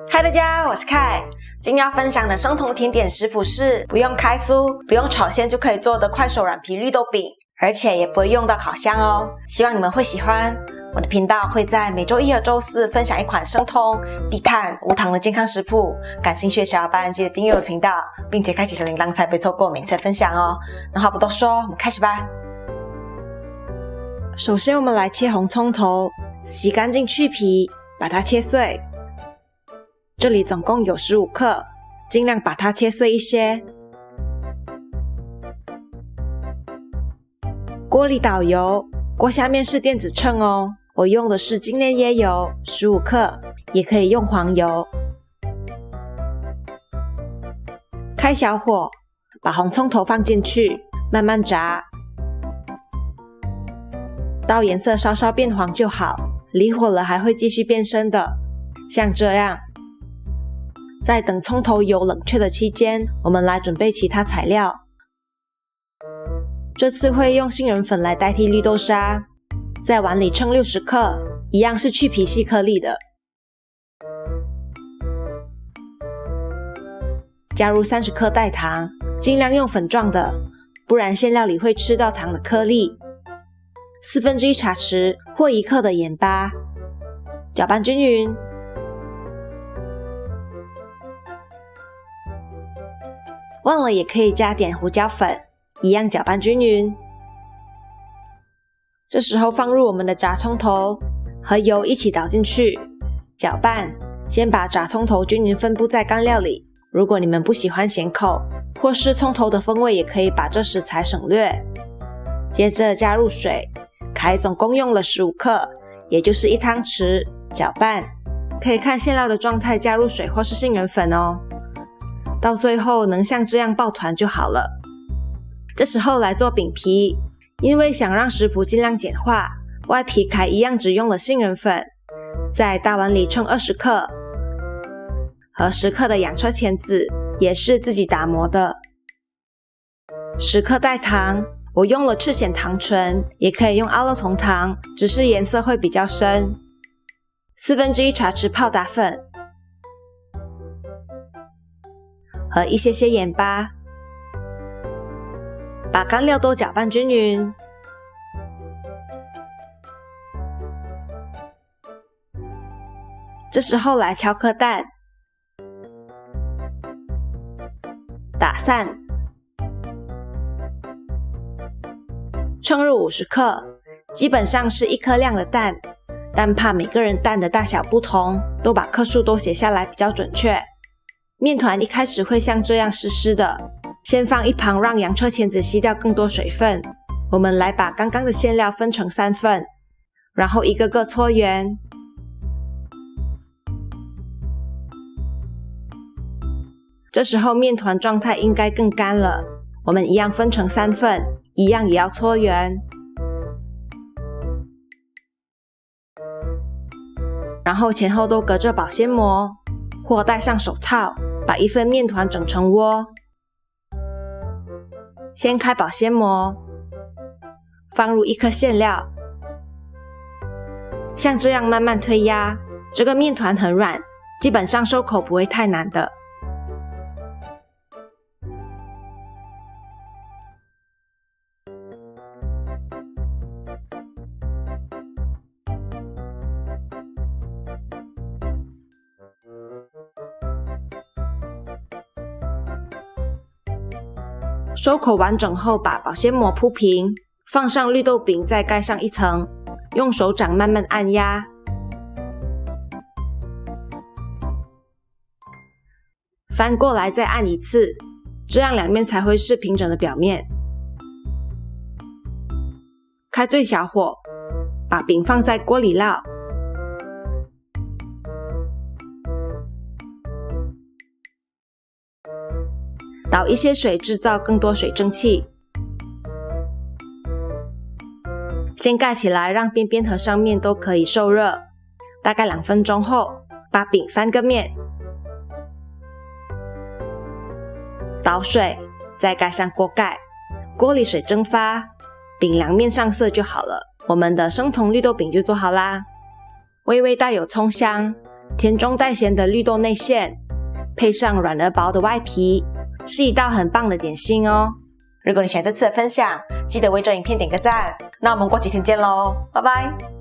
嗨大家，我是凯。今天要分享的生酮甜点食谱是不用开酥、不用炒鲜就可以做的快手软皮绿豆饼，而且也不会用到烤箱哦。希望你们会喜欢。我的频道会在每周一和周四分享一款生酮、低碳、无糖的健康食谱。感兴趣的小伙伴记得订阅我的频道，并且开启小铃铛才不会错过每次的分享哦。那话不多说，我们开始吧。首先我们来切红葱头，洗干净去皮，把它切碎。这里总共有15克，尽量把它切碎一些。锅里倒油，锅下面是电子秤哦，我用的是精炼椰油15克，也可以用黄油。开小火，把红葱头放进去，慢慢炸，到颜色稍稍变黄就好，离火了还会继续变深的，像这样。在等葱头油冷却的期间，我们来准备其他材料。这次会用杏仁粉来代替绿豆沙，在碗里称60克，一样是去皮细颗粒的。加入30克代糖，尽量用粉状的，不然馅料里会吃到糖的颗粒。1/4茶匙或1克的盐巴，搅拌均匀。忘了也可以加点胡椒粉，一样搅拌均匀。这时候放入我们的炸葱头，和油一起倒进去，搅拌。先把炸葱头均匀分布在干料里，如果你们不喜欢咸口，或是葱头的风味，也可以把这食材省略。接着加入水，凯总共用了15克，也就是1汤匙，搅拌。可以看馅料的状态加入水或是杏仁粉哦。到最后能像这样抱团就好了。这时候来做饼皮，因为想让食谱尽量简化，外皮凯一样只用了杏仁粉，在大碗里称20克，和10克的洋车前子，也是自己打磨的。10克代糖，我用了赤藓糖醇，也可以用阿乐酮糖，只是颜色会比较深。1/4茶匙泡打粉，和一些盐巴，把干料都搅拌均匀。这时候来敲颗蛋，打散，称入50克，基本上是1颗量的蛋，但怕每个人蛋的大小不同，都把克数都写下来比较准确。面团一开始会像这样湿湿的，先放一旁让洋车前子吸掉更多水分。我们来把刚刚的馅料分成3份，然后一个个搓圆。这时候面团状态应该更干了，我们一样分成3份，一样也要搓圆。然后前后都隔着保鲜膜，或戴上手套，把一份面团整成窝。掀开保鲜膜，放入1颗馅料，像这样慢慢推压。这个面团很软，基本上收口不会太难的。收口完整后，把保鲜膜铺平，放上绿豆饼，再盖上一层，用手掌慢慢按压。翻过来再按一次，这样两面才会是平整的表面。开最小火，把饼放在锅里烙。倒一些水，制造更多水蒸气。先盖起来，让边边和上面都可以受热。大概2分钟后，把饼翻个面，倒水，再盖上锅盖，锅里水蒸发，饼两面上色就好了。我们的生酮绿豆饼就做好啦，微微带有葱香，甜中带咸的绿豆内馅，配上软而薄的外皮，是一道很棒的点心哦。如果你喜欢这次的分享，记得为这影片点个赞。那我们过几天见咯，拜拜。